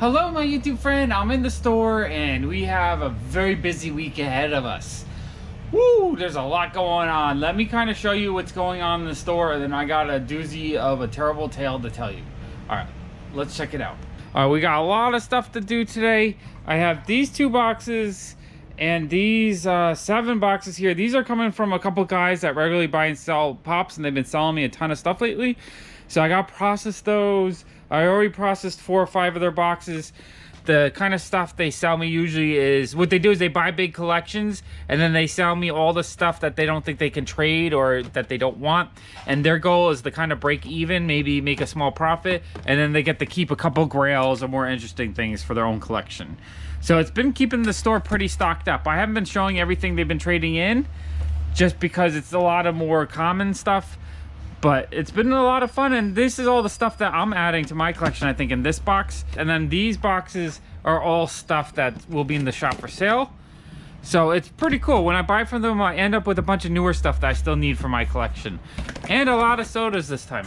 Hello my YouTube friend, I'm in the store and we have a very busy week ahead of us. Woo, there's a lot going on. Let me kind of show you what's going on in the store, and then I got a doozy of a terrible tale to tell you. Alright, let's check it out. Alright, we got a lot of stuff to do today. I have these 2 boxes and these 7 boxes here. These are coming from a couple guys that regularly buy and sell Pops, and they've been selling me a ton of stuff lately. So I got processed those. I already processed 4 or 5 of their boxes. The kind of stuff they sell me usually is, what they do is they buy big collections and then they sell me all the stuff that they don't think they can trade or that they don't want. And their goal is to kind of break even, maybe make a small profit, and then they get to keep a couple grails or more interesting things for their own collection. So it's been keeping the store pretty stocked up. I haven't been showing everything they've been trading in just because it's a lot of more common stuff. But it's been a lot of fun, and this is all the stuff that I'm adding to my collection, I think, in this box. And then these boxes are all stuff that will be in the shop for sale. So it's pretty cool. When I buy from them, I end up with a bunch of newer stuff that I still need for my collection. And a lot of sodas this time.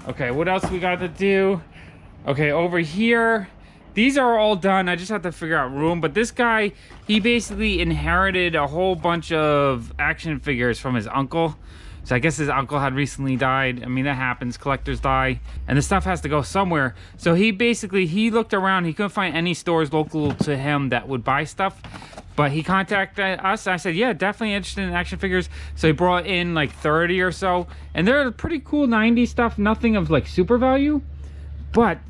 Okay, what else we got to do? Okay, over here, these are all done. I just have to figure out room. But this guy, he basically inherited a whole bunch of action figures from his uncle. So I guess his uncle had recently died. I mean, that happens. Collectors die. And the stuff has to go somewhere. So he looked around. He couldn't find any stores local to him that would buy stuff. But he contacted us. I said, yeah, definitely interested in action figures. So he brought in like 30 or so. And they're pretty cool 90s stuff. Nothing of like super value. But,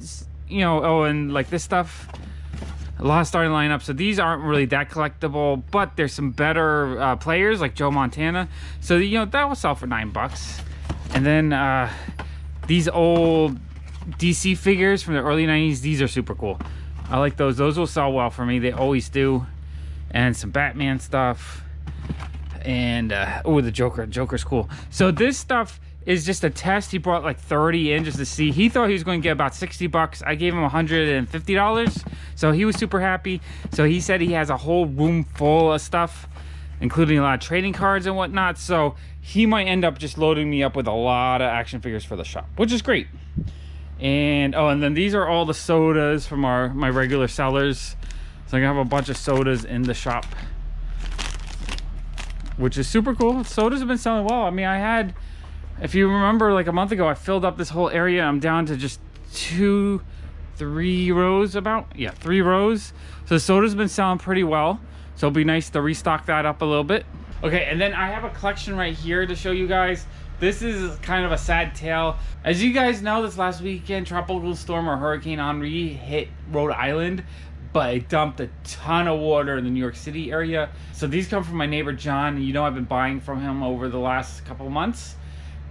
you know, oh, and like this stuff, a lot of starting lineup. So these aren't really that collectible, but there's some better players like Joe Montana. So, you know, that will sell for $9. And then these old DC figures from the early 90s, these are super cool. I like those. Those will sell well for me. They always do. And some Batman stuff. And, oh, the Joker. Joker's cool. So this stuff is just a test. He brought like 30 in just to see. He thought he was going to get about $60. I gave him $150, so he was super happy. So he said he has a whole room full of stuff, including a lot of trading cards and whatnot. So he might end up just loading me up with a lot of action figures for the shop, which is great. And oh, and then these are all the sodas from my regular sellers. So I have a bunch of sodas in the shop, which is super cool. Sodas have been selling well. I mean, I had, if you remember, like a month ago, I filled up this whole area. I'm down to just 3 rows about. Yeah, 3 rows. So the soda's been selling pretty well. So it'll be nice to restock that up a little bit. Okay, and then I have a collection right here to show you guys. This is kind of a sad tale. As you guys know, this last weekend, Tropical Storm or Hurricane Henri hit Rhode Island, but it dumped a ton of water in the New York City area. So these come from my neighbor, John. You know, I've been buying from him over the last couple of months.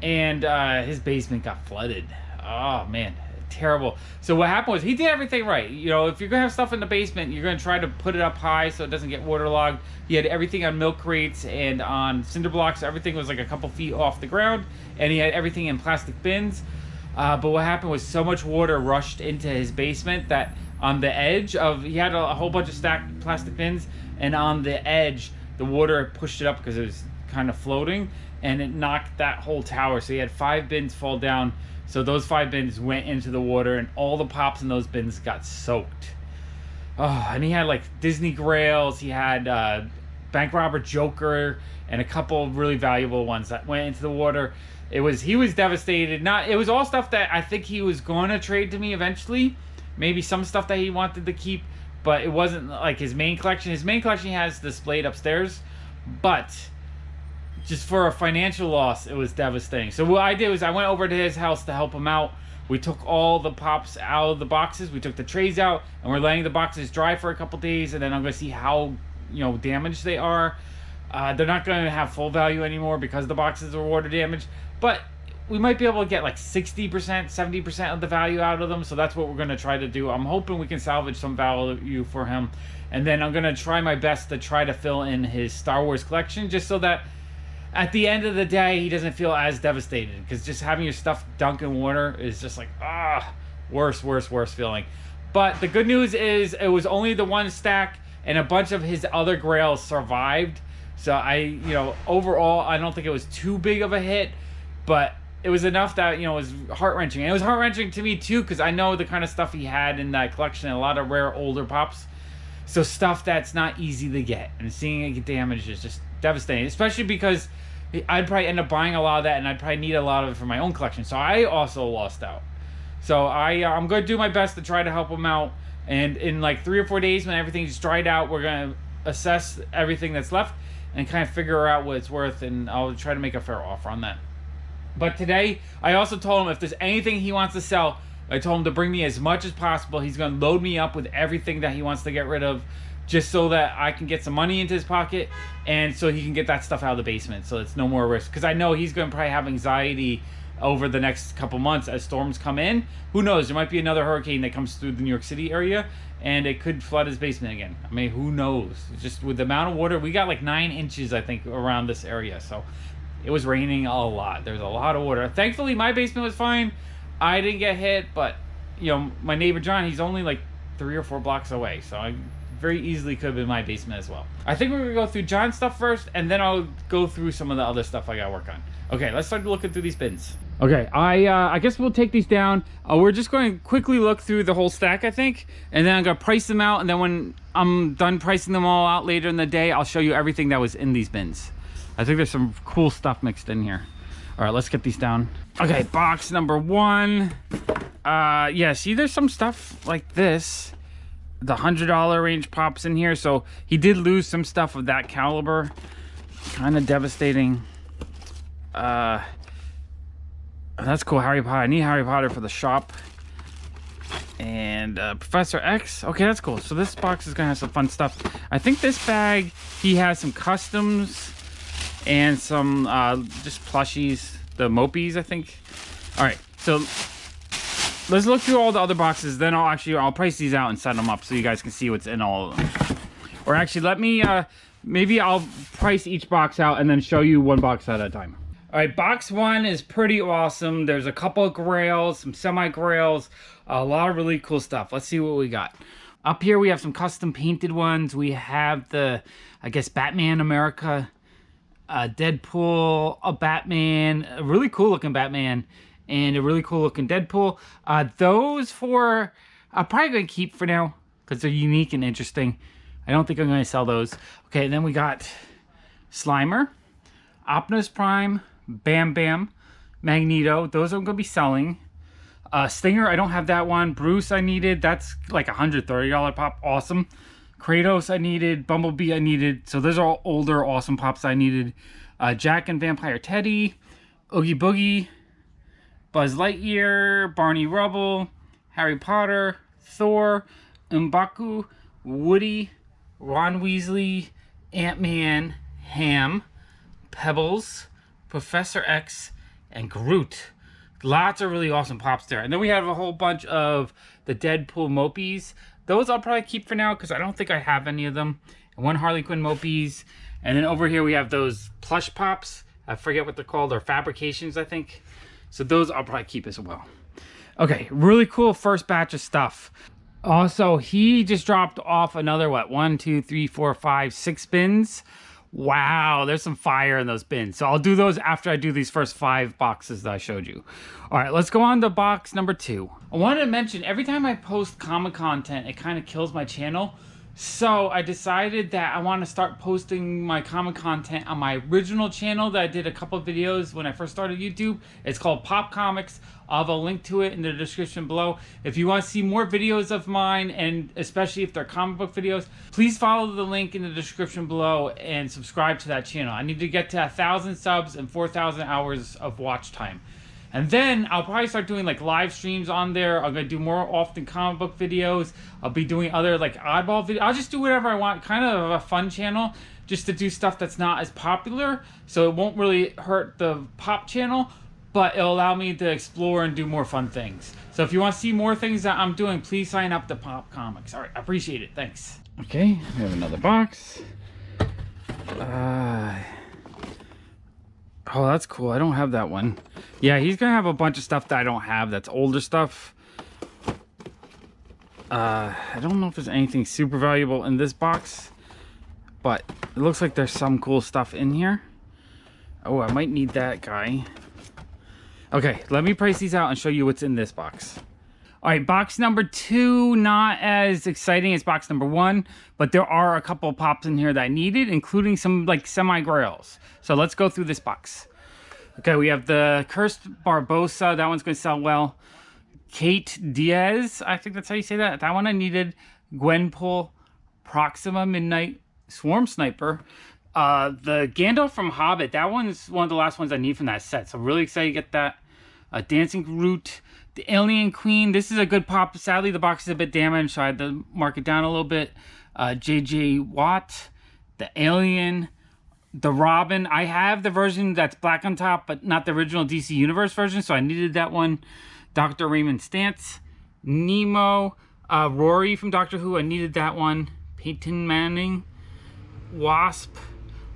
And his basement got flooded. Oh man, terrible. So what happened was he did everything right. You know, if you're gonna have stuff in the basement, you're gonna try to put it up high so it doesn't get waterlogged. He had everything on milk crates and on cinder blocks. Everything was like a couple feet off the ground, and he had everything in plastic bins. But what happened was so much water rushed into his basement that on the edge of, he had a whole bunch of stacked plastic bins, and on the edge, the water pushed it up because it was kind of floating, and it knocked that whole tower. So he had 5 bins fall down. So those 5 bins went into the water, and all the Pops in those bins got soaked. Oh, and he had like Disney Grails. He had Bank Robber Joker and a couple of really valuable ones that went into the water. He was devastated. It was all stuff that I think he was going to trade to me eventually. Maybe some stuff that he wanted to keep, but it wasn't like his main collection. His main collection he has displayed upstairs, but just for a financial loss, it was devastating. So what I did was I went over to his house to help him out. We took all the Pops out of the boxes. We took the trays out, and we're letting the boxes dry for a couple days, and then I'm going to see how, you know, damaged they are. They're not going to have full value anymore because the boxes are water damaged, but we might be able to get like 60%, 70% of the value out of them. So that's what we're going to try to do. I'm hoping we can salvage some value for him. And then I'm going to try my best to try to fill in his Star Wars collection, just so that at the end of the day, he doesn't feel as devastated. Because just having your stuff dunk in water is just like, worse feeling. But the good news is it was only the 1 stack, and a bunch of his other grails survived. So overall, I don't think it was too big of a hit. But it was enough that, you know, it was heart-wrenching. And it was heart-wrenching to me too, because I know the kind of stuff he had in that collection, a lot of rare older pops. So stuff that's not easy to get, and seeing it get damaged is just devastating, especially because I'd probably end up buying a lot of that, and I'd probably need a lot of it for my own collection. So I also lost out. So I'm going to do my best to try to help him out. And in like 3 or 4 days, when everything's dried out, we're going to assess everything that's left and kind of figure out what it's worth, and I'll try to make a fair offer on that. But today, I also told him if there's anything he wants to sell, I told him to bring me as much as possible. He's going to load me up with everything that he wants to get rid of, just so that I can get some money into his pocket, and so he can get that stuff out of the basement, so it's no more risk. Because I know he's going to probably have anxiety over the next couple months as storms come in. Who knows? There might be another hurricane that comes through the New York City area, and it could flood his basement again. I mean, who knows? Just with the amount of water, we got like 9 inches, I think, around this area. So it was raining a lot. There's a lot of water. Thankfully, my basement was fine. I didn't get hit, but you know, my neighbor John, he's only like 3 or 4 blocks away, so I very easily could have been my basement as well. I think we're gonna go through John's stuff first, and then I'll go through some of the other stuff I gotta work on. Okay, let's start looking through these bins. Okay, I guess we'll take these down. We're just going to quickly look through the whole stack, I think, and then I'm gonna price them out, and then when I'm done pricing them all out later in the day, I'll show you everything that was in these bins. I think there's some cool stuff mixed in here. All right, let's get these down. Okay, box number 1. Yeah, see, there's some stuff like this. The $100 range pops in here, so he did lose some stuff of that caliber. Kind of devastating. That's cool. Harry Potter. I need Harry Potter for the shop. And Professor X. Okay, that's cool. So this box is gonna have some fun stuff. I think this bag, he has some customs and some just plushies, the Mopies, I think. All right, so let's look through all the other boxes. Then I'll price these out and set them up so you guys can see what's in all of them. Or actually, let me maybe I'll price each box out and then show you one box at a time. All right, box 1 is pretty awesome. There's a couple of grails, some semi-grails, a lot of really cool stuff. Let's see what we got. Up here we have some custom painted ones. We have the, I guess, Batman America, Deadpool, a Batman, a really cool looking Batman, and a really cool looking Deadpool. Those 4 I'm probably going to keep for now because they're unique and interesting. I don't think I'm going to sell those. Okay, and then we got Slimer, Optimus Prime, Bam Bam, Magneto. Those I'm going to be selling. Stinger, I don't have that one. Bruce, I needed. That's like $130 pop. Awesome. Kratos, I needed. Bumblebee, I needed. So those are all older, awesome pops I needed. Jack and Vampire Teddy, Oogie Boogie, Buzz Lightyear, Barney Rubble, Harry Potter, Thor, M'Baku, Woody, Ron Weasley, Ant-Man, Ham, Pebbles, Professor X, and Groot. Lots of really awesome pops there. And then we have a whole bunch of the Deadpool Mopies. Those I'll probably keep for now because I don't think I have any of them. And 1 Harley Quinn Mopies. And then over here we have those plush pops. I forget what they're called. They're fabrications, I think. So those I'll probably keep as well. Okay, really cool first batch of stuff. Also, he just dropped off another, what, 1, 2, 3, 4, 5, 6 bins. Wow, there's some fire in those bins. So I'll do those after I do these first 5 boxes that I showed you. All right, let's go on to box number 2. I wanted to mention, every time I post comic content, it kind of kills my channel. So I decided that I want to start posting my comic content on my original channel that I did a couple of videos when I first started YouTube. It's called Pop Comics. I'll have a link to it in the description below. If you want to see more videos of mine, and especially if they're comic book videos, please follow the link in the description below and subscribe to that channel. I need to get to 1,000 subs and 4,000 hours of watch time. And then I'll probably start doing like live streams on there. I'm going to do more often comic book videos. I'll be doing other like oddball videos. I'll just do whatever I want. Kind of a fun channel just to do stuff that's not as popular. So it won't really hurt the pop channel, but it'll allow me to explore and do more fun things. So if you want to see more things that I'm doing, please sign up to Pop Comics. All right, I appreciate it. Thanks. Okay, we have another box. Oh, that's cool. I don't have that one. Yeah, he's going to have a bunch of stuff that I don't have. That's older stuff. I don't know if there's anything super valuable in this box, but it looks like there's some cool stuff in here. Oh, I might need that guy. Okay, let me price these out and show you what's in this box. All right, box number 2, not as exciting as box number 1, but there are a couple of pops in here that I needed, including some like semi-grails. So let's go through this box. Okay, we have the Cursed Barbosa. That one's going to sell well. Kate Diaz, I think that's how you say that. That one I needed. Gwenpool, Proxima Midnight, Swarm Sniper. The Gandalf from Hobbit, that one's one of the last ones I need from that set. So really excited to get that. Dancing Groot. The Alien Queen, this is a good pop. Sadly, the box is a bit damaged, so I had to mark it down a little bit. J.J. Watt, the Alien, the Robin. I have the version that's black on top, but not the original DC Universe version, so I needed that one. Dr. Raymond Stantz, Nemo, Rory from Doctor Who, I needed that one. Peyton Manning, Wasp,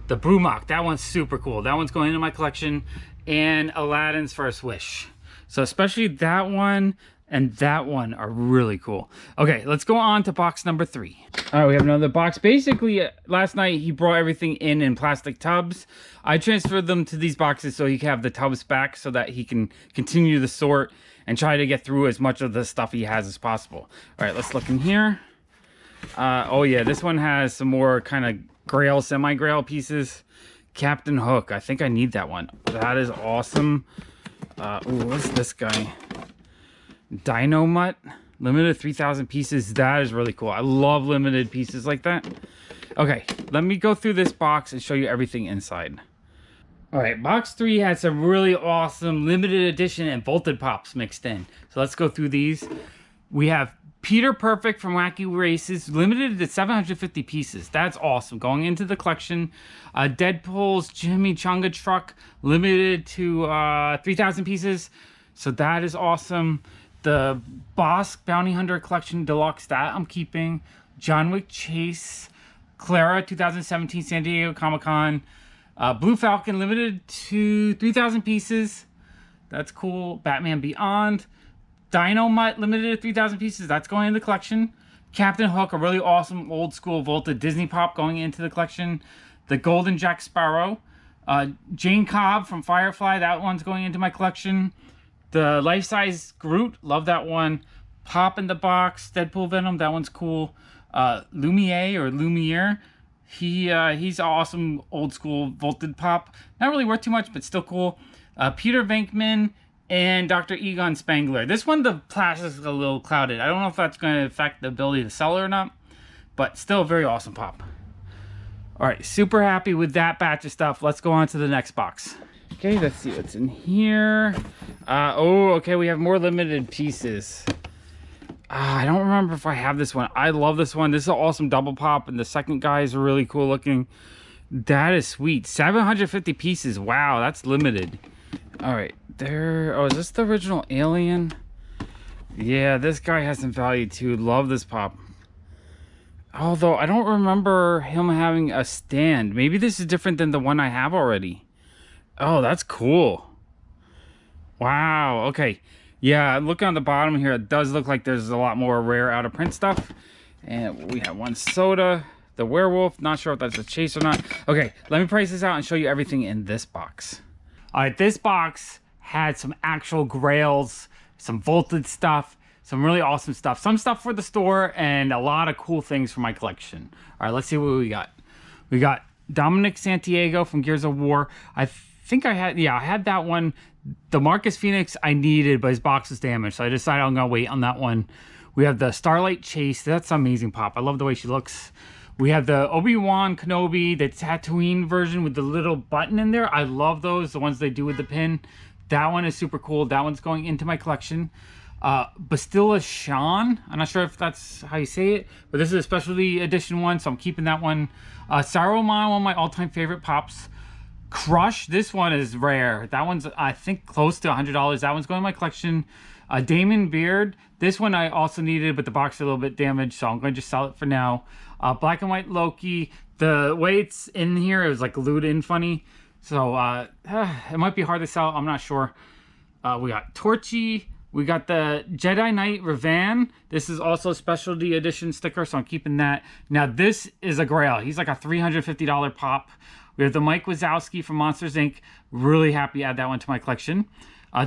the Brumok, that one's super cool. That one's going into my collection. And Aladdin's First Wish. So especially that one and that one are really cool. Okay, let's go on to box number 3. All right, we have another box. Basically, last night he brought everything in plastic tubs. I transferred them to these boxes so he can have the tubs back so that he can continue to sort and try to get through as much of the stuff he has as possible. All right, let's look in here. Oh yeah, this one has some more kind of grail, semi-grail pieces. Captain Hook, I think I need that one. That is awesome. Ooh, what's this guy? Dynamut, limited 3,000 pieces. That is really cool. I love limited pieces like that. Okay, let me go through this box and show you everything inside. All right, box 3 had some really awesome limited edition and vaulted pops mixed in. So let's go through these. We have Peter Perfect from Wacky Races, limited to 750 pieces. That's awesome. Going into the collection. Deadpool's Jimmy Chunga truck, limited to 3,000 pieces. So that is awesome. The Bosk Bounty Hunter Collection Deluxe, that I'm keeping. John Wick Chase, Clara 2017 San Diego Comic-Con. Blue Falcon, limited to 3,000 pieces. That's cool. Batman Beyond. Dynamite, limited to 3,000 pieces. That's going into the collection. Captain Hook, a really awesome old school vaulted Disney pop going into the collection. The Golden Jack Sparrow. Jane Cobb from Firefly, that one's going into my collection. The life-size Groot, love that one. Pop in the Box, Deadpool Venom, that one's cool. Lumiere, he's an awesome old school vaulted pop. Not really worth too much, but still cool. Peter Venkman and Dr. Egon Spangler. This one, the plastic is a little clouded. I don't know if that's going to affect the ability to sell it or not, but still a very awesome pop. All right, super happy with that batch of stuff. Let's go on to the next box. Okay, let's see what's in here. Oh, okay, we have more limited pieces. I don't remember if I have this one. I love this one. This is an awesome double pop, and the second guy is really cool looking. That is sweet. 750 pieces. Wow, that's limited. All right, there. Oh, is this the original Alien? Yeah, this guy has some value too. Love this pop. Although I don't remember him having a stand. Maybe this is different than the one I have already. Oh, that's cool. Wow. Okay. Yeah, look on the bottom here. It does look like there's a lot more rare out of print stuff. And we have one soda. The werewolf. Not sure if that's a chase or not. Okay, let me price this out and show you everything in this box. All right, this box had some actual grails, some vaulted stuff, some really awesome stuff. Some stuff for the store and a lot of cool things for my collection. All right, let's see what we got. We got Dominic Santiago from Gears of War. I think I had that one. The Marcus Phoenix I needed, but his box was damaged, so I decided I'm gonna wait on that one. We have the Starlight Chase. That's an amazing pop. I love the way she looks. We have the Obi-Wan Kenobi, the Tatooine version with the little button in there. I love those, the ones they do with the pin. That one is super cool. That one's going into my collection. Bastilla Sean. I'm not sure if that's how you say it, but this is a specialty edition one, so I'm keeping that one. Saruman, one of my all-time favorite pops. Crush, this one is rare. That one's, I think, close to $100. That one's going in my collection. Damon Beard, this one I also needed, but the box is a little bit damaged, so I'm going to just sell it for now. Black and White Loki, the way it's in here, it was like glued in funny, so it might be hard to sell. I'm not sure. We got Torchy. We got the Jedi Knight Revan. This is also a specialty edition sticker, so I'm keeping that. Now, this is a grail. He's like a $350 pop. We have the Mike Wazowski from Monsters, Inc. Really happy to add that one to my collection.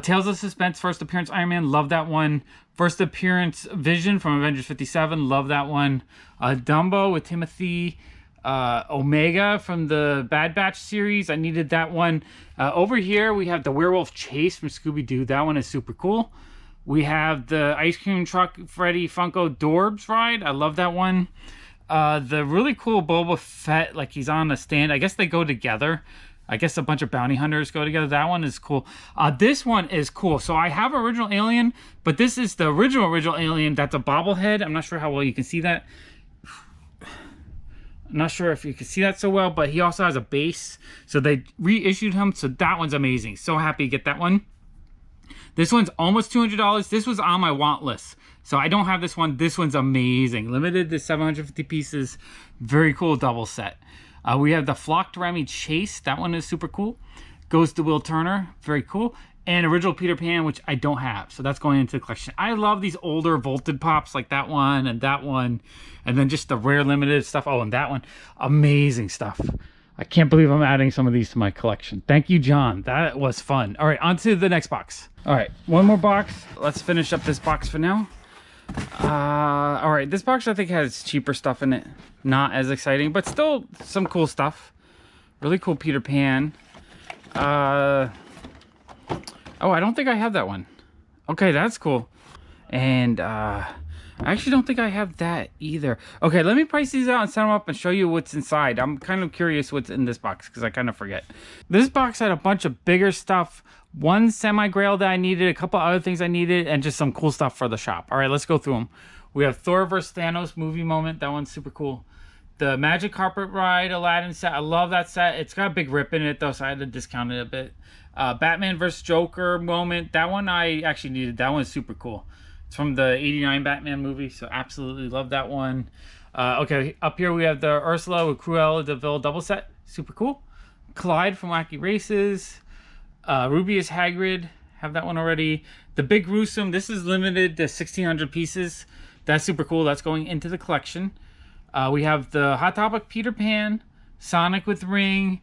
Tales of Suspense, first appearance Iron Man, love that one. First appearance Vision from Avengers 57, love that one. Dumbo with Timothy Omega from the Bad Batch series, I needed that one. Over here we have the Werewolf Chase from Scooby-Doo, that one is super cool. We have the Ice Cream Truck Freddy Funko Dorbs ride, I love that one. The really cool Boba Fett, like he's on a stand, I guess they go together. I guess a bunch of bounty hunters go together. That one is cool. This one is cool. So I have original Alien, but this is the original Alien. That's a bobblehead. I'm not sure how well you can see that. I'm not sure if you can see that so well, but he also has a base. So they reissued him. So that one's amazing. So happy to get that one. This one's almost $200. This was on my want list. So I don't have this one. This one's amazing. Limited to 750 pieces. Very cool double set. We have the Flocked Remy Chase. That one is super cool. Goes to Will Turner. Very cool. And original Peter Pan, which I don't have. So that's going into the collection. I love these older vaulted pops like that one and that one. And then just the rare limited stuff. Oh, and that one. Amazing stuff. I can't believe I'm adding some of these to my collection. Thank you, John. That was fun. All right, on to the next box. All right, one more box. Let's finish up this box for now. All right, this box I think has cheaper stuff in it. Not as exciting, but still some cool stuff. Really cool Peter Pan. Oh, I don't think I have that one. Okay, that's cool. And I actually don't think I have that either. Okay, let me price these out and set them up and show you what's inside. I'm kind of curious what's in this box because I kind of forget. This box had a bunch of bigger stuff. One semi-grail that I needed, a couple other things I needed, and just some cool stuff for the shop. All right, let's go through them. We have Thor vs. Thanos movie moment. That one's super cool. The Magic Carpet Ride Aladdin set. I love that set. It's got a big rip in it, though, so I had to discount it a bit. Batman vs. Joker moment. That one I actually needed. That one's super cool. It's from the 89 Batman movie, so absolutely love that one. Okay, up here we have the Ursula with Cruella de Vil double set. Super cool. Clyde from Wacky Races. Rubius Hagrid. Have that one already. The Big Gruesome. This is limited to 1,600 pieces. That's super cool. That's going into the collection. We have the Hot Topic Peter Pan. Sonic with Ring.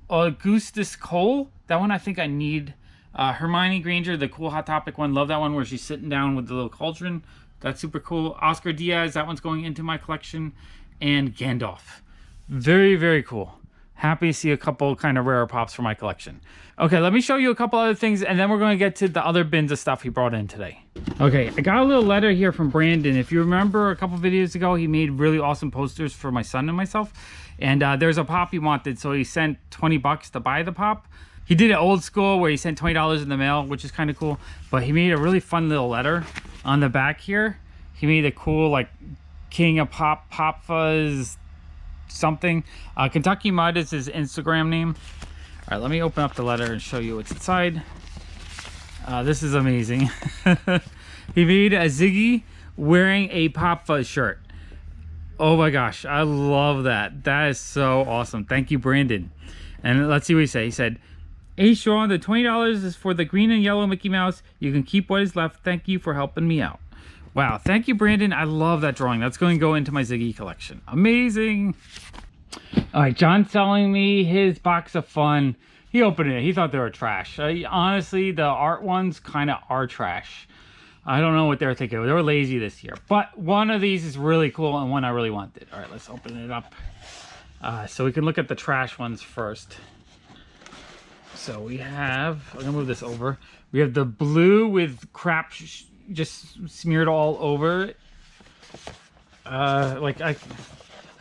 Augustus Cole. That one I think I need. Hermione Granger, the cool Hot Topic one. Love that one where she's sitting down with the little cauldron. That's super cool. Oscar Diaz. That one's going into my collection. And Gandalf. Very, very cool. Happy to see a couple kind of rare pops for my collection. Okay, let me show you a couple other things, and then we're going to get to the other bins of stuff he brought in today. Okay, I got a little letter here from Brandon. If you remember a couple videos ago, he made really awesome posters for my son and myself. And there's a pop he wanted, so he sent 20 bucks to buy the pop. He did it old school where he sent $20 in the mail, which is kind of cool. But he made a really fun little letter on the back here. He made a cool, like, King of Pop, PopFuzz something. Kentucky Mud is his Instagram name. All right, let me open up the letter and show you what's inside. This is amazing. He made a Ziggy wearing a PopFuzz shirt. Oh my gosh, I love that. That is so awesome. Thank you, Brandon. And let's see what he said. He said, "Hey Sean, the $20 is for the green and yellow Mickey Mouse. You can keep what is left. Thank you for helping me out." Wow, thank you, Brandon. I love that drawing. That's going to go into my Ziggy collection. Amazing. All right, John's selling me his box of fun. He opened it. He thought they were trash. Honestly, the art ones kind of are trash. I don't know what they were thinking. They were lazy this year. But one of these is really cool and one I really wanted. All right, let's open it up. So we can look at the trash ones first. So we have, I'm going to move this over. We have the blue with crap just smeared all over it. Like I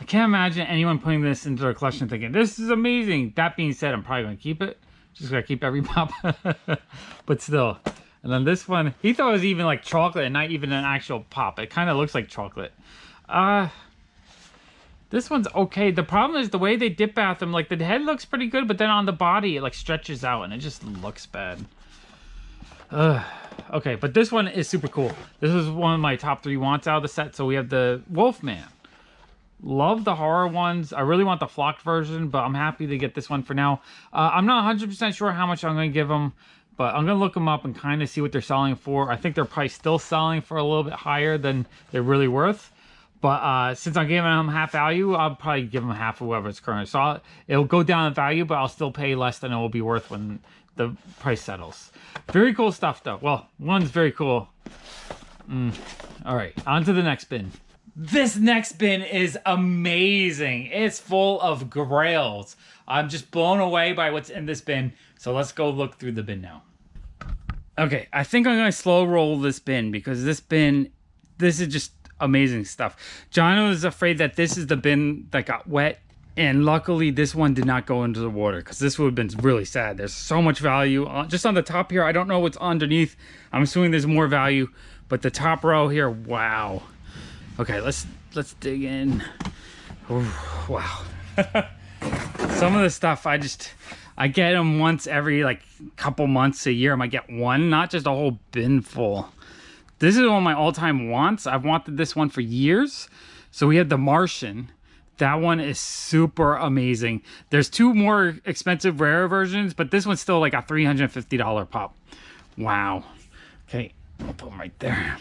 can't imagine anyone putting this into their collection thinking this is amazing. That being said, I'm probably gonna keep it. Just gonna keep every pop. But still. And then this one, he thought it was even like chocolate and not even an actual pop. It kind of looks like chocolate. This one's okay. The problem is the way they dip bath them. Like the head looks pretty good, but then on the body it like stretches out and it just looks bad. Okay, but this one is super cool. This is one of my top 3 wants out of the set. So we have the Wolfman. Love the horror ones. I really want the flocked version, but I'm happy to get this one for now. I'm not 100% sure how much I'm going to give them, but I'm going to look them up and kind of see what they're selling for. I think they're probably still selling for a little bit higher than they're really worth. But since I'm giving them half value, I'll probably give them half of whatever it's current. So it'll go down in value, but I'll still pay less than it will be worth when the price settles. Very cool stuff though. Well, one's very cool. All right, on to the next bin. This next bin is amazing. It's full of grails. I'm just blown away by what's in this bin. So let's go look through the bin now. Okay, I think I'm gonna slow roll this bin because this is just amazing stuff. John was afraid that this is the bin that got wet, and luckily this one did not go into the water because this would have been really sad. There's so much value just on the top here. I don't know what's underneath. I'm assuming there's more value, but the top row here, wow. Okay, let's dig in. Oh, wow. Some of the stuff I get them once every like couple months, a year. I might get one, not just a whole bin full. This is one of my all-time wants. I've wanted this one for years. So we have the Martian. That one is super amazing. There's two more expensive rare versions, but this one's still like a $350 pop. Wow. Okay, I'll put them right there.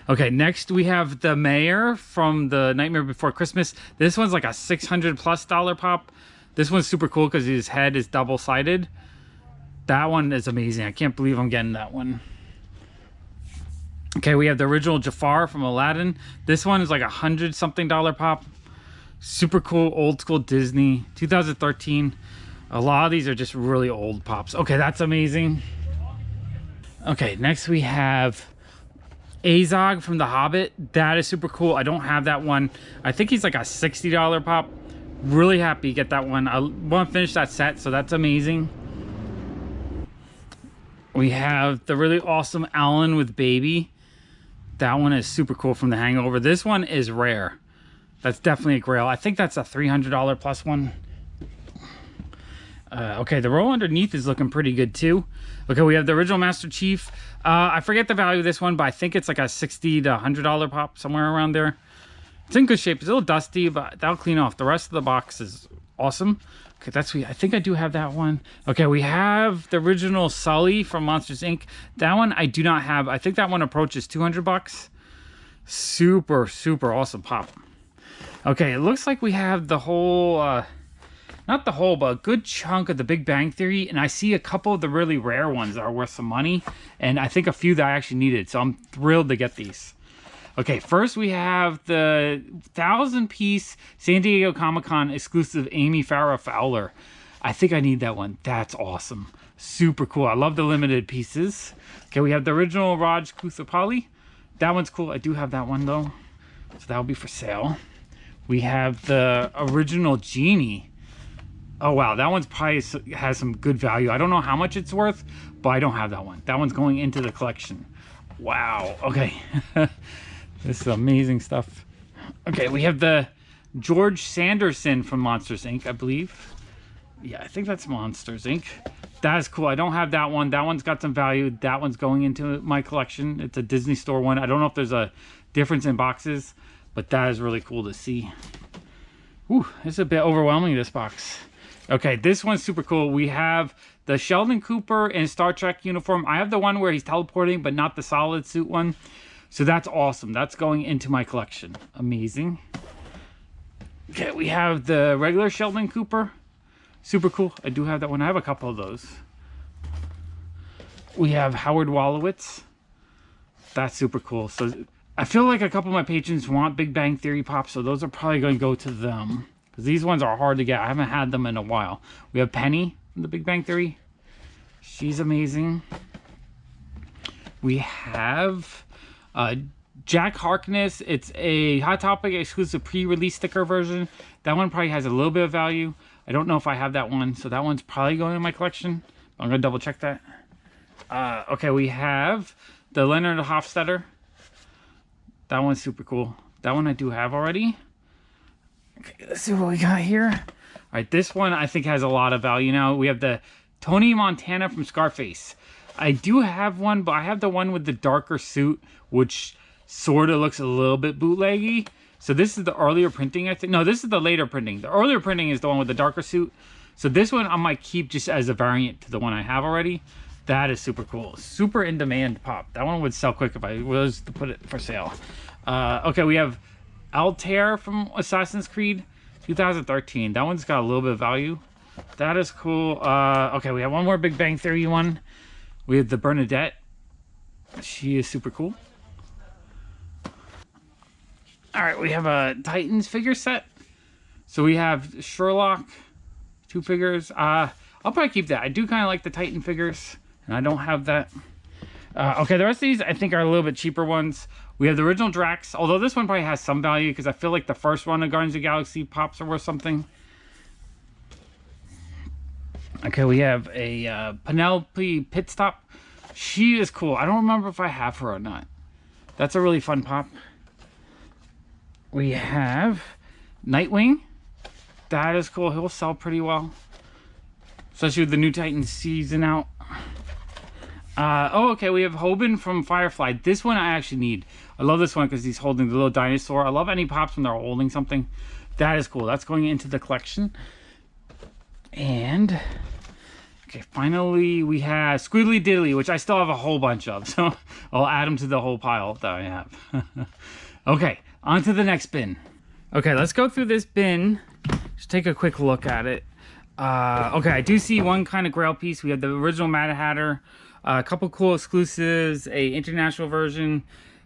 Okay, next we have the Mayor from the Nightmare Before Christmas. This one's like a $600+ pop. This one's super cool because his head is double-sided. That one is amazing. I can't believe I'm getting that one. Okay, we have the original Jafar from Aladdin. This one is like $100-something pop. Super cool, old school Disney, 2013. A lot of these are just really old pops. Okay, that's amazing. Okay, next we have Azog from The Hobbit. That is super cool. I don't have that one. I think he's like a $60 pop. Really happy to get that one. I want to finish that set, so that's amazing. We have the really awesome Alan with Baby. That one is super cool from The Hangover. This one is rare. That's definitely a grail. I think that's a $300 plus one. Okay, the row underneath is looking pretty good too. Okay, we have the original Master Chief. I forget the value of this one, but I think it's like a $60 to $100 pop, somewhere around there. It's in good shape. It's a little dusty, but that'll clean off. The rest of the box is awesome. Okay, that's I think I do have that one. Okay, we have the original Sully from Monsters Inc. That one I do not have. I think that one approaches $200. Super, super awesome pop. Okay, it looks like we have the whole, not the whole, but a good chunk of the Big Bang Theory. And I see a couple of the really rare ones that are worth some money. And I think a few that I actually needed. So I'm thrilled to get these. Okay, first we have the 1,000-piece San Diego Comic-Con exclusive Amy Farrah Fowler. I think I need that one. That's awesome. Super cool. I love the limited pieces. Okay, we have the original Raj Kuthapali. That one's cool. I do have that one, though. So that'll be for sale. We have the original Genie. Oh, wow. That one's probably has some good value. I don't know how much it's worth, but I don't have that one. That one's going into the collection. Wow. Okay. This is amazing stuff. Okay, we have the George Sanderson from Monsters Inc., I believe. Yeah, I think that's Monsters Inc. That is cool. I don't have that one. That one's got some value. That one's going into my collection. It's a Disney Store one. I don't know if there's a difference in boxes, but that is really cool to see. Ooh, it's a bit overwhelming, this box. Okay, this one's super cool. We have the Sheldon Cooper in Star Trek uniform. I have the one where he's teleporting, but not the solid suit one. So that's awesome. That's going into my collection. Amazing. Okay, we have the regular Sheldon Cooper. Super cool. I do have that one. I have a couple of those. We have Howard Wolowitz. That's super cool. So I feel like a couple of my patrons want Big Bang Theory pops, so those are probably going to go to them. Because these ones are hard to get. I haven't had them in a while. We have Penny from the Big Bang Theory. She's amazing. We have Jack Harkness. It's a Hot Topic exclusive pre-release sticker version. That one probably has a little bit of value. I don't know if I have that one, so that one's probably going in my collection. I'm going to double check that. Okay, we have the Leonard Hofstadter. That one's super cool. That one I do have already. Okay, let's see what we got here. All right, this one I think has a lot of value now. We have the Tony Montana from Scarface. I do have one, but I have the one with the darker suit, which sort of looks a little bit bootleggy. So this is the earlier printing, I think. No, this is the later printing. The earlier printing is the one with the darker suit. So this one I might keep just as a variant to the one I have already. That is super cool. Super in demand pop. That one would sell quick if I was to put it for sale. Okay, we have Altair from Assassin's Creed 2013. That one's got a little bit of value. That is cool. Okay, we have one more Big Bang Theory one. We have the Bernadette. She is super cool. All right, we have a Titans figure set. So we have Sherlock, 2 figures. I'll probably keep that. I do kind of like the Titan figures, and I don't have that. Okay, the rest of these I think are a little bit cheaper ones. We have the original Drax, although this one probably has some value because I feel like the first one of Guardians of the Galaxy pops are worth something. Okay, we have a Penelope Pit Stop. She is cool. I don't remember if I have her or not. That's a really fun pop. We have Nightwing. That is cool. He'll sell pretty well, especially with the new Titans season out. Oh, okay, we have Hoban from Firefly. This one I actually need. I love this one because he's holding the little dinosaur. I love any pops when they're holding something. That is cool. That's going into the collection. And, okay, finally we have Squiddly Diddly, which I still have a whole bunch of. So I'll add them to the whole pile that I have. Okay, on to the next bin. Okay, let's go through this bin. Just take a quick look at it. Okay, I do see one kind of grail piece. We have the original Mad Hatter, a couple cool exclusives, a international version,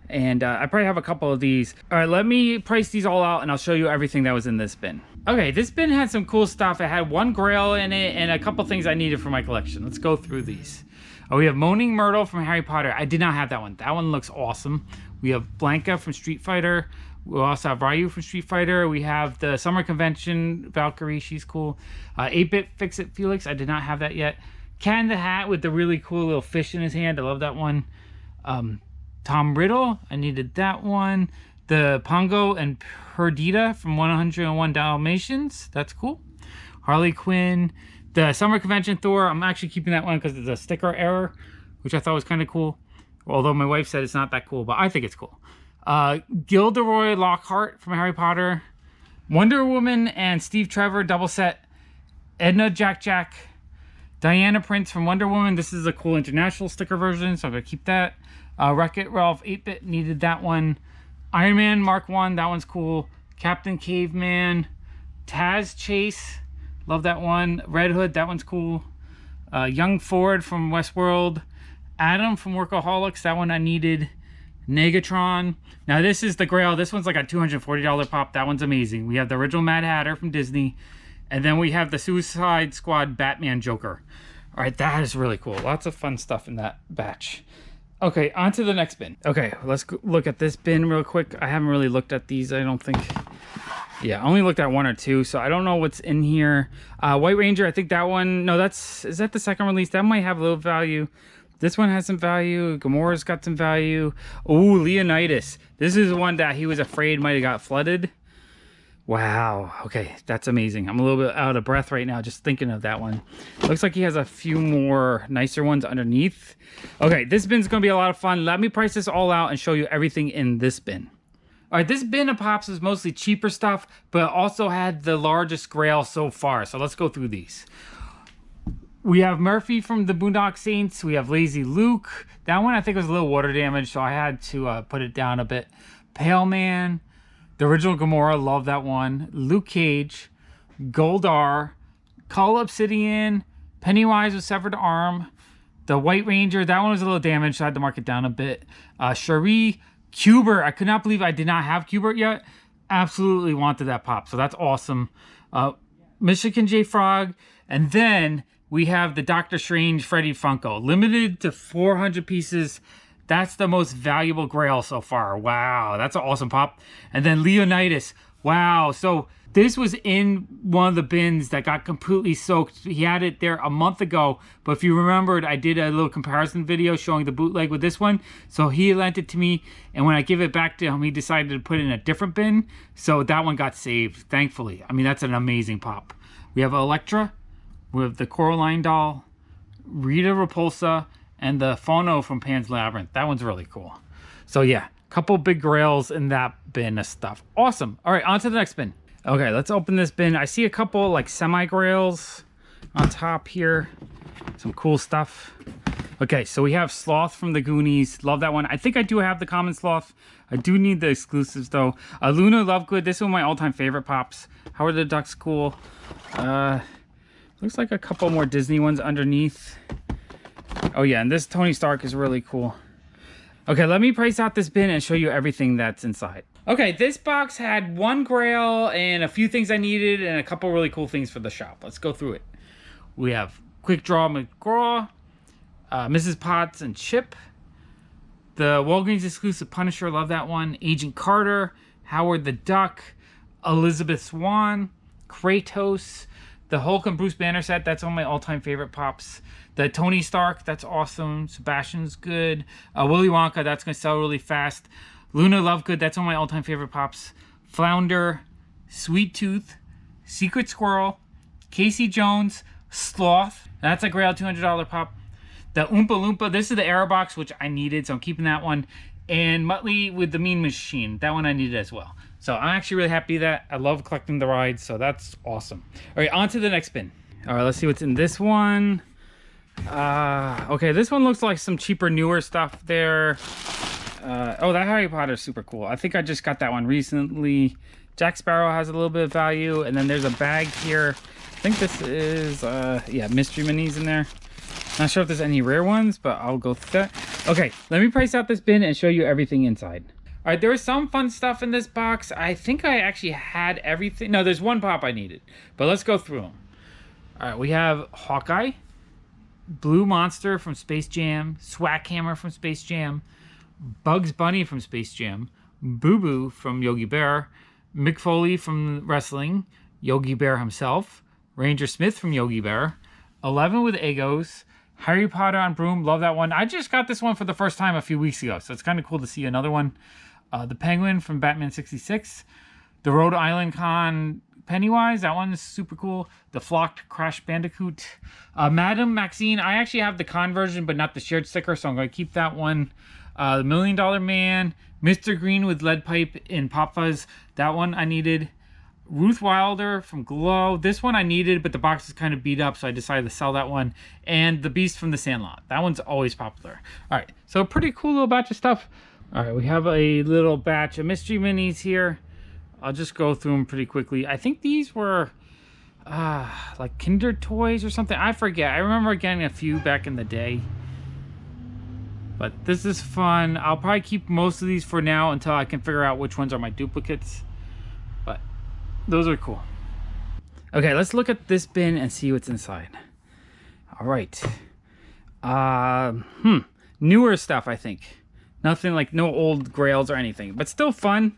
and I probably have a couple of these. All right, let me price these all out and I'll show you everything that was in this bin. Okay, this bin had some cool stuff. It had one grail in it and a couple things I needed for my collection. Let's go through these. Oh, we have Moaning Myrtle from Harry Potter. I did not have that one. That one looks awesome. We have Blanca from Street Fighter. We also have Ryu from Street Fighter. We have the Summer Convention Valkyrie. She's cool. 8-Bit Fix-It Felix. I did not have that yet. Cat in the Hat with the really cool little fish in his hand. I love that one. Tom Riddle. I needed that one. The Pongo and Perdita from 101 Dalmatians. That's cool. Harley Quinn. The Summer Convention Thor. I'm actually keeping that one because it's a sticker error, which I thought was kind of cool. Although my wife said it's not that cool, but I think it's cool. Gilderoy Lockhart from Harry Potter. Wonder Woman and Steve Trevor double set. Edna Jack. Diana Prince from Wonder Woman. This is a cool international sticker version, so I'm going to keep that. Wreck-It Ralph 8-Bit, needed that one. Iron Man Mark 1, that one's cool. Captain Caveman. Taz Chase, love that one. Red Hood, that one's cool. Young Ford from Westworld. Adam from Workaholics, that one I needed. Negatron. Now this is the grail. This one's like a $240 pop. That one's amazing. We have the original Mad Hatter from Disney. And then we have the Suicide Squad Batman Joker. All right, that is really cool. Lots of fun stuff in that batch. Okay, on to the next bin. Okay, let's look at this bin real quick. I haven't really looked at these, I don't think. Yeah, I only looked at 1 or 2, so I don't know what's in here. White Ranger, I think that one... No, is that the second release? That might have a little value. This one has some value. Gamora's got some value. Oh, Leonidas. This is one that he was afraid might have got flooded. Wow. Okay, that's amazing. I'm a little bit out of breath right now just thinking of that one. Looks like he has a few more nicer ones underneath. Okay, this bin's going to be a lot of fun. Let me price this all out and show you everything in this bin. All right, this bin of pops is mostly cheaper stuff, but also had the largest grail so far. So let's go through these. We have Murphy from the Boondock Saints. We have Lazy Luke. That one I think was a little water damage, so I had to put it down a bit. Pale Man. The original Gamora, love that one. Luke Cage. Goldar. Cull Obsidian. Pennywise with severed arm. The White Ranger, that one was a little damaged, so I had to mark it down a bit. Cherie. Cubert. I could not believe I did not have Cubert yet. Absolutely wanted that pop, so that's awesome. Michigan J. Frog. And then we have the Doctor Strange Freddy Funko. Limited to 400 pieces. That's the most valuable grail so far. Wow, that's an awesome pop. And then Leonidas. Wow, so this was in one of the bins that got completely soaked. He had it there a month ago, but if you remembered, I did a little comparison video showing the bootleg with this one. So he lent it to me, and when I give it back to him, he decided to put it in a different bin. So that one got saved, thankfully. I mean, that's an amazing pop. We have Elektra. We have the Coraline doll, Rita Repulsa, and the Fauno from Pan's Labyrinth. That one's really cool. So yeah, couple big grails in that bin of stuff. Awesome. All right, on to the next bin. Okay, let's open this bin. I see a couple like semi-grails on top here. Some cool stuff. Okay, so we have Sloth from the Goonies. Love that one. I think I do have the common Sloth. I do need the exclusives though. Luna Lovegood. This is one of my all-time favorite pops. Howard the Duck's cool. Looks like a couple more Disney ones underneath. Oh yeah, and this Tony Stark is really cool. Okay, let me price out this bin and show you everything that's inside. Okay, this box had one Grail and a few things I needed and a couple really cool things for the shop. Let's go through it. We have Quick Draw McGraw, Mrs. Potts and Chip, the Walgreens exclusive Punisher, love that one, Agent Carter, Howard the Duck, Elizabeth Swann, Kratos, the Hulk and Bruce Banner set, that's one of my all-time favorite pops. The Tony Stark, that's awesome. Sebastian's good. Willy Wonka, that's going to sell really fast. Luna Lovegood, that's one of my all-time favorite pops. Flounder, Sweet Tooth, Secret Squirrel, Casey Jones, Sloth, that's a Grail $200 pop. The Oompa Loompa, this is the Aero box, which I needed, so I'm keeping that one. And Muttley with the Mean Machine, that one I needed as well. So I'm actually really happy that I love collecting the rides, so that's awesome. All right, on to the next bin. All right, let's see what's in this one. Okay, this one looks like some cheaper, newer stuff there. Oh, that Harry Potter is super cool. I think I just got that one recently. Jack Sparrow has a little bit of value, and then there's a bag here. I think this is, yeah, mystery minis in there. Not sure if there's any rare ones, but I'll go through that. Okay, let me price out this bin and show you everything inside. All right, there was some fun stuff in this box. I think I actually had everything. No, there's one pop I needed, but let's go through them. All right, we have Hawkeye, Blue Monster from Space Jam, Swack Hammer from Space Jam, Bugs Bunny from Space Jam, Boo Boo from Yogi Bear, Mick Foley from wrestling, Yogi Bear himself, Ranger Smith from Yogi Bear, 11 with Egos, Harry Potter on Broom, love that one. I just got this one for the first time a few weeks ago, so it's kind of cool to see another one. The Penguin from Batman 66, the Rhode Island Con Pennywise, that one is super cool. The Flocked Crash Bandicoot, Madam Maxine, I actually have the con version but not the shared sticker, so I'm going to keep that one. The $1 Million Man, Mr. Green with Lead Pipe in PopFuzz, that one I needed. Ruth Wilder from Glow, this one I needed, but the box is kind of beat up, so I decided to sell that one. And the Beast from the Sandlot, that one's always popular. All right, so a pretty cool little batch of stuff. All right, we have a little batch of mystery minis here. I'll just go through them pretty quickly. I think these were like Kinder Toys or something. I forget. I remember getting a few back in the day. But this is fun. I'll probably keep most of these for now until I can figure out which ones are my duplicates. But those are cool. Okay, let's look at this bin and see what's inside. All right. Newer stuff, I think. Nothing like, no old Grails or anything, but still fun.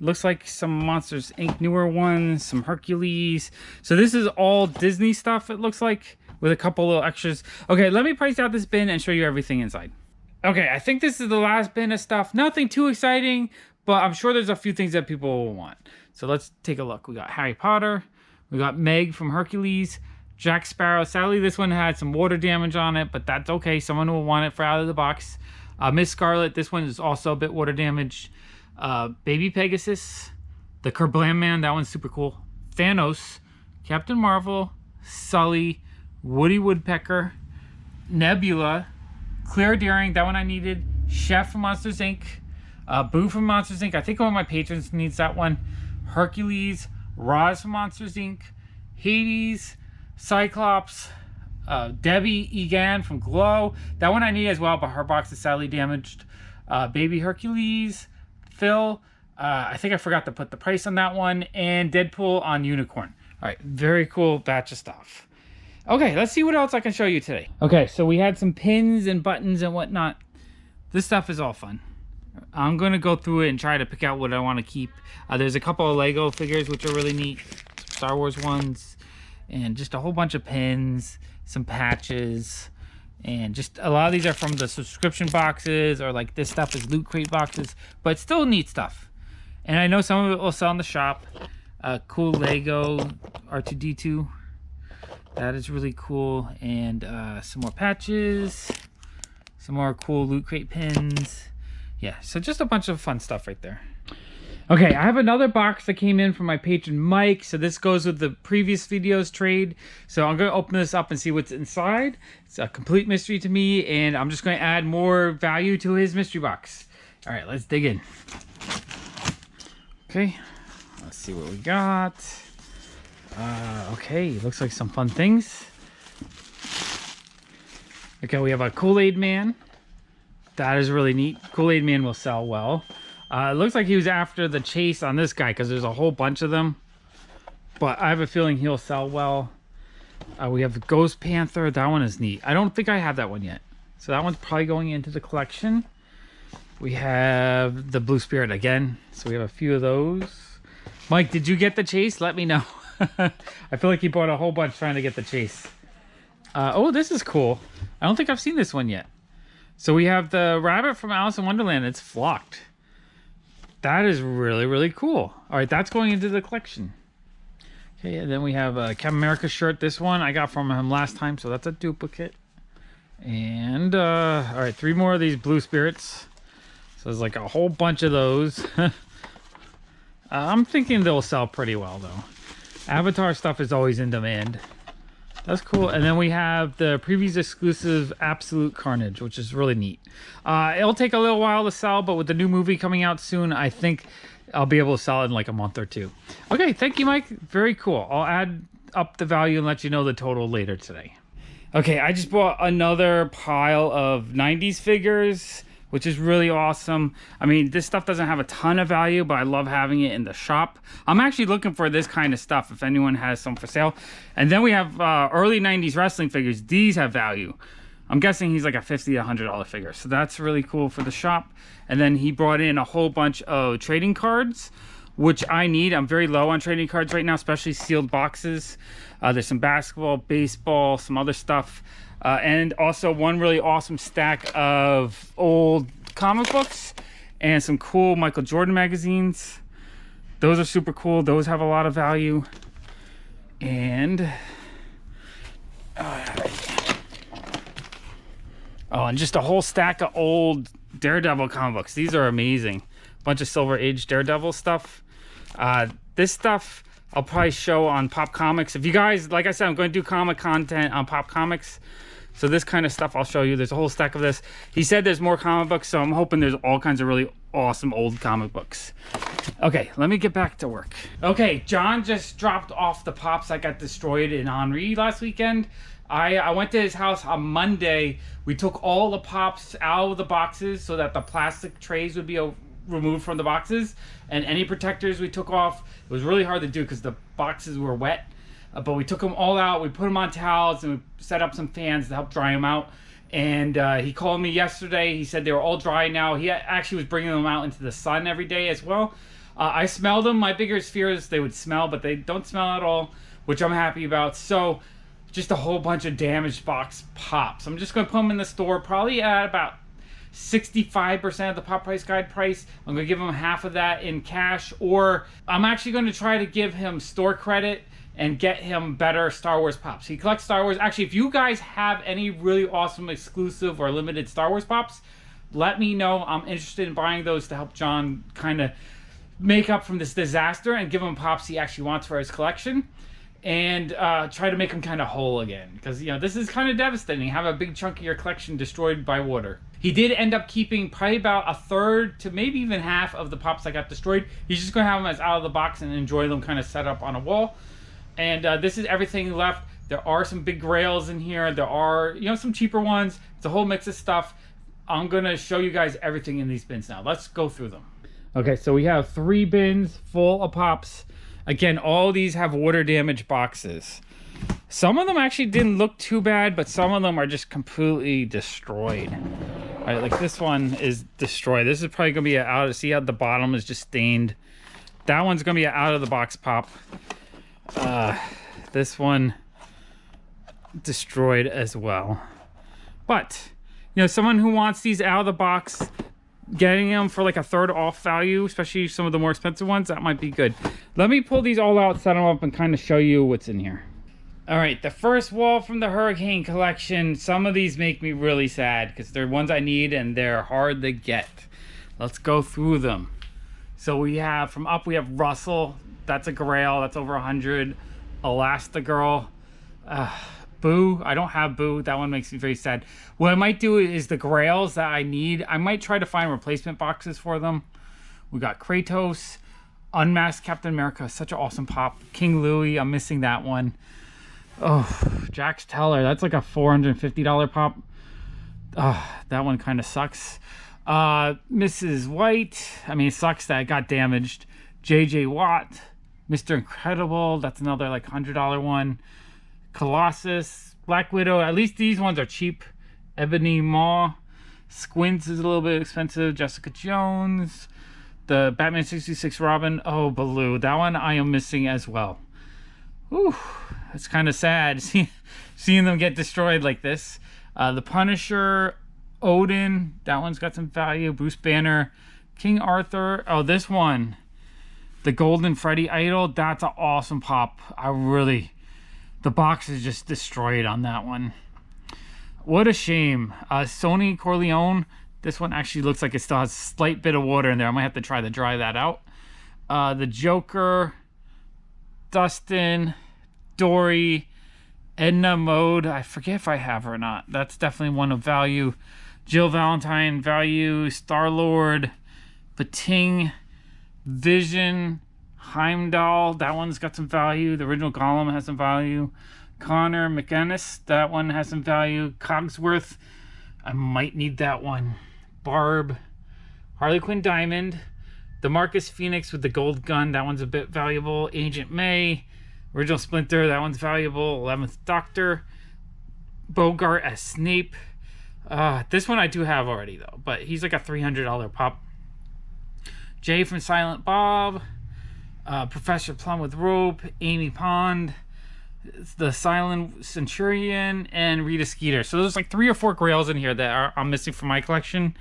Looks like some Monsters Inc. newer ones, some Hercules. So this is all Disney stuff, it looks like, with a couple little extras. Okay, let me price out this bin and show you everything inside. Okay, I think this is the last bin of stuff. Nothing too exciting, but I'm sure there's a few things that people will want. So let's take a look. We got Harry Potter. We got Meg from Hercules. Jack Sparrow. Sadly, this one had some water damage on it, but that's okay. Someone will want it for out of the box. Miss Scarlet. This one is also a bit water damaged. Baby Pegasus. The Kerblam Man. That one's super cool. Thanos. Captain Marvel. Sully. Woody Woodpecker. Nebula. Claire Dearing. That one I needed. Chef from Monsters Inc. Boo from Monsters Inc. I think one of my patrons needs that one. Hercules. Roz from Monsters Inc. Hades. Cyclops. Debbie Egan from Glow. That one I need as well, but her box is sadly damaged. Baby Hercules. Phil. I think I forgot to put the price on that one. And Deadpool on Unicorn. All right, very cool batch of stuff. Okay, let's see what else I can show you today. Okay, so we had some pins and buttons and whatnot. This stuff is all fun. I'm going to go through it and try to pick out what I want to keep. There's a couple of Lego figures, which are really neat. Some Star Wars ones. And just a whole bunch of pins. Some patches. And just a lot of these are from the subscription boxes. Or like this stuff is Loot Crate boxes. But still neat stuff. And I know some of it will sell in the shop. Cool Lego R2-D2. That is really cool. And some more patches. Some more cool Loot Crate pins. Yeah, so just a bunch of fun stuff right there. Okay, I have another box that came in from my patron Mike. So this goes with the previous video's trade. So I'm going to open this up and see what's inside. It's a complete mystery to me, and I'm just going to add more value to his mystery box. All right, let's dig in. Okay, let's see what we got. Okay, looks like some fun things. Okay, we have a Kool-Aid Man. That is really neat. Kool-Aid Man will sell well. It looks like he was after the chase on this guy because there's a whole bunch of them. But I have a feeling he'll sell well. We have the Ghost Panther. That one is neat. I don't think I have that one yet. So that one's probably going into the collection. We have the Blue Spirit again. So we have a few of those. Mike, did you get the chase? Let me know. I feel like he bought a whole bunch trying to get the chase. Oh, this is cool. I don't think I've seen this one yet. So we have the rabbit from Alice in Wonderland. It's flocked. That is really, really cool. All right, that's going into the collection. Okay, and then we have a Captain America shirt. This one I got from him last time, so that's a duplicate. And, all right, 3 more of these Blue Spirits. So there's like a whole bunch of those. I'm thinking they'll sell pretty well, though. Avatar stuff is always in demand. That's cool. And then we have the previews exclusive Absolute Carnage, which is really neat. It'll take a little while to sell, but with the new movie coming out soon, I think I'll be able to sell it in like a month or 2. Okay, thank you, Mike. Very cool. I'll add up the value and let you know the total later today. Okay, I just bought another pile of 90s figures, which is really awesome. I mean, this stuff doesn't have a ton of value, but I love having it in the shop. I'm actually looking for this kind of stuff if anyone has some for sale. And then we have early 90s wrestling figures. These have value. I'm guessing he's like a $50 to $100 figure. So that's really cool for the shop. And then he brought in a whole bunch of trading cards, which I need. I'm very low on trading cards right now, especially sealed boxes. There's some basketball, baseball, some other stuff. And also one really awesome stack of old comic books and some cool Michael Jordan magazines. Those are super cool. Those have a lot of value. And and just a whole stack of old Daredevil comic books. These are amazing. Bunch of Silver Age Daredevil stuff. This stuff I'll probably show on Pop Comics. If you guys, like I said, I'm going to do comic content on Pop Comics. So this kind of stuff I'll show you. There's a whole stack of this. He said there's more comic books, so I'm hoping there's all kinds of really awesome old comic books. Okay, let me get back to work. Okay, John just dropped off the Pops that got destroyed in Henri last weekend. I went to his house on Monday. We took all the Pops out of the boxes so that the plastic trays would be removed from the boxes. And any protectors we took off. It was really hard to do because the boxes were wet. But we took them all out, we put them on towels, and we set up some fans to help dry them out. And he called me yesterday. He said they were all dry now. He actually was bringing them out into the sun every day as well. I smelled them. My biggest fear is they would smell, but they don't smell at all, which I'm happy about. So just a whole bunch of damaged box Pops. I'm just going to put them in the store, probably at about 65% of the Pop Price Guide price. I'm going to give him half of that in cash, or I'm actually going to try to give him store credit and get him better Star Wars Pops. He collects Star Wars. Actually, if you guys have any really awesome exclusive or limited Star Wars Pops, let me know. I'm interested in buying those to help John kind of make up from this disaster and give him Pops he actually wants for his collection. And try to make him kind of whole again. Because, you know, this is kind of devastating. Have a big chunk of your collection destroyed by water. He did end up keeping probably about a third to maybe even half of the Pops that got destroyed. He's just going to have them as out of the box and enjoy them kind of set up on a wall. And this is everything left. There are some big grails in here. There are, you know, some cheaper ones. It's a whole mix of stuff. I'm going to show you guys everything in these bins now. Let's go through them. Okay, so we have 3 bins full of Pops. Again, all these have water damage boxes. Some of them actually didn't look too bad, but some of them are just completely destroyed. All right, like this one is destroyed. This is probably going to be an out of, see how the bottom is just stained. That one's going to be an out of the box Pop. This one destroyed as well. But, you know, someone who wants these out of the box, getting them for like a third off value, especially some of the more expensive ones, that might be good. Let me pull these all out, set them up, and kind of show you what's in here. All right, the first wall from the Hurricane collection. Some of these make me really sad because they're ones I need and they're hard to get. Let's go through them. So we have, from up, we have Russell. That's a Grail. That's over 100. Elastigirl. Boo. I don't have Boo. That one makes me very sad. What I might do is the Grails that I need. I might try to find replacement boxes for them. We got Kratos. Unmasked Captain America, such an awesome pop. King Louis, I'm missing that one. Oh, Jax Teller, that's like a $450 pop. That one kind of sucks. Mrs. White, I mean, it sucks that it got damaged. JJ Watt, Mr. Incredible, that's another like $100 one. Colossus, Black Widow, at least these ones are cheap. Ebony Maw, Squints is a little bit expensive. Jessica Jones, the Batman 66 Robin, oh, Baloo, that one I am missing as well. Whew, it's kind of sad seeing them get destroyed like this. The Punisher, Odin, that one's got some value. Bruce Banner, King Arthur, oh, this one, the Golden Freddy Idol, that's an awesome pop. The box is just destroyed on that one. What a shame. Sony Corleone, this one actually looks like it still has a slight bit of water in there. I might have to try to dry that out. The Joker, Dustin, Dory, Edna Mode, I forget if I have her or not. That's definitely one of value. Jill Valentine, value. Star-Lord, Pating, Vision, Heimdall, that one's got some value. The original Gollum has some value. Connor McGinnis, that one has some value. Cogsworth, I might need that one. Barb, Harley Quinn Diamond, the Marcus Phoenix with the gold gun, that one's a bit valuable. Agent May, original Splinter, that one's valuable. 11th Doctor, Bogart as Snape. This one I do have already though, but he's like a $300 pop. Jay from Silent Bob, Professor Plum with Rope, Amy Pond, the Silent Centurion, and Rita Skeeter. So there's like 3 or 4 grails in here that I'm missing from my collection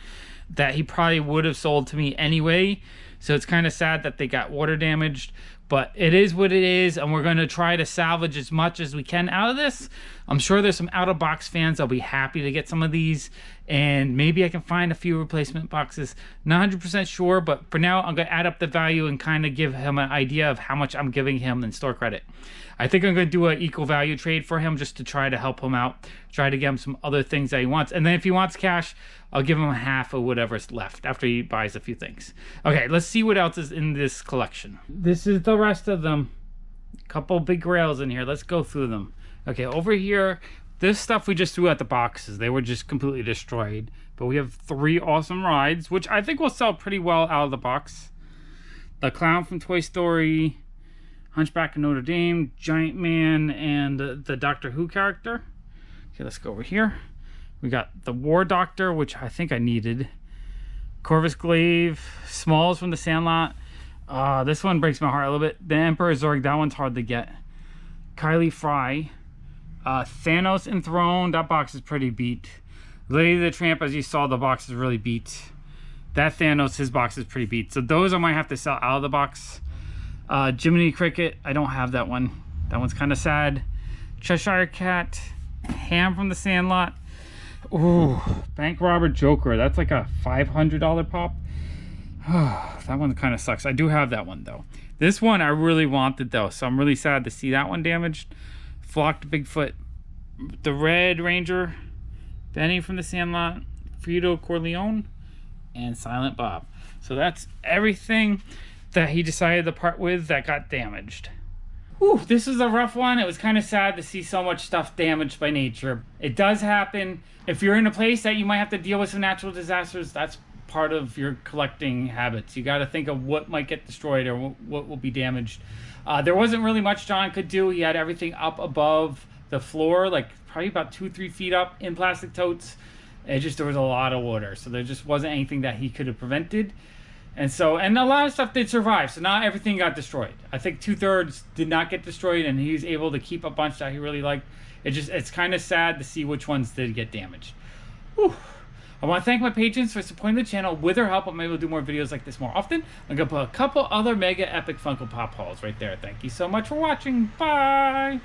that he probably would have sold to me anyway. So it's kind of sad that they got water damaged, but it is what it is, and we're going to try to salvage as much as we can out of this. I'm sure there's some out-of-box fans that'll be happy to get some of these, and maybe I can find a few replacement boxes. Not 100% sure, but for now, I'm going to add up the value and kind of give him an idea of how much I'm giving him in store credit. I think I'm going to do an equal value trade for him just to try to help him out, try to get him some other things that he wants, and then if he wants cash, I'll give him half of whatever's left after he buys a few things. Okay, let's see what else is in this collection. This is the rest of them. Couple big grails in here. Let's go through them. Okay, over here, this stuff we just threw out the boxes. They were just completely destroyed. But we have 3 awesome rides, which I think will sell pretty well out of the box. The Clown from Toy Story, Hunchback of Notre Dame, Giant Man, and the Doctor Who character. Okay, let's go over here. We got the War Doctor, which I think I needed. Corvus Glaive, Smalls from the Sandlot. This one breaks my heart a little bit. The Emperor Zorg, that one's hard to get. Kylie Fry. Thanos Enthroned, that box is pretty beat. Lady the Tramp, as you saw, the box is really beat. That Thanos, his box is pretty beat. So those I might have to sell out of the box. Jiminy Cricket, I don't have that one. That one's kind of sad. Cheshire Cat. Ham from the Sandlot. Ooh, Bank Robber Joker, that's like a $500 pop. That one kind of sucks. I do have that one though. This one I really wanted though, so I'm really sad to see that one damaged. Flocked Bigfoot, the Red Ranger, Benny from the Sandlot, Frito Corleone, and Silent Bob. So that's everything that he decided to part with that got damaged. Whew, this is a rough one. It was kind of sad to see so much stuff damaged by nature. It does happen. If you're in a place that you might have to deal with some natural disasters, that's part of your collecting habits. You got to think of what might get destroyed or what will be damaged. There wasn't really much John could do. He had everything up above the floor, like probably about 2-3 feet up in plastic totes. There was a lot of water, so there just wasn't anything that he could have prevented. And a lot of stuff did survive, so not everything got destroyed. I think 2/3 did not get destroyed, and he was able to keep a bunch that he really liked. It's kind of sad to see which ones did get damaged. Whew. I want to thank my patrons for supporting the channel. With their help, I'm able to do more videos like this more often. I'm going to put a couple other mega epic Funko Pop hauls right there. Thank you so much for watching. Bye!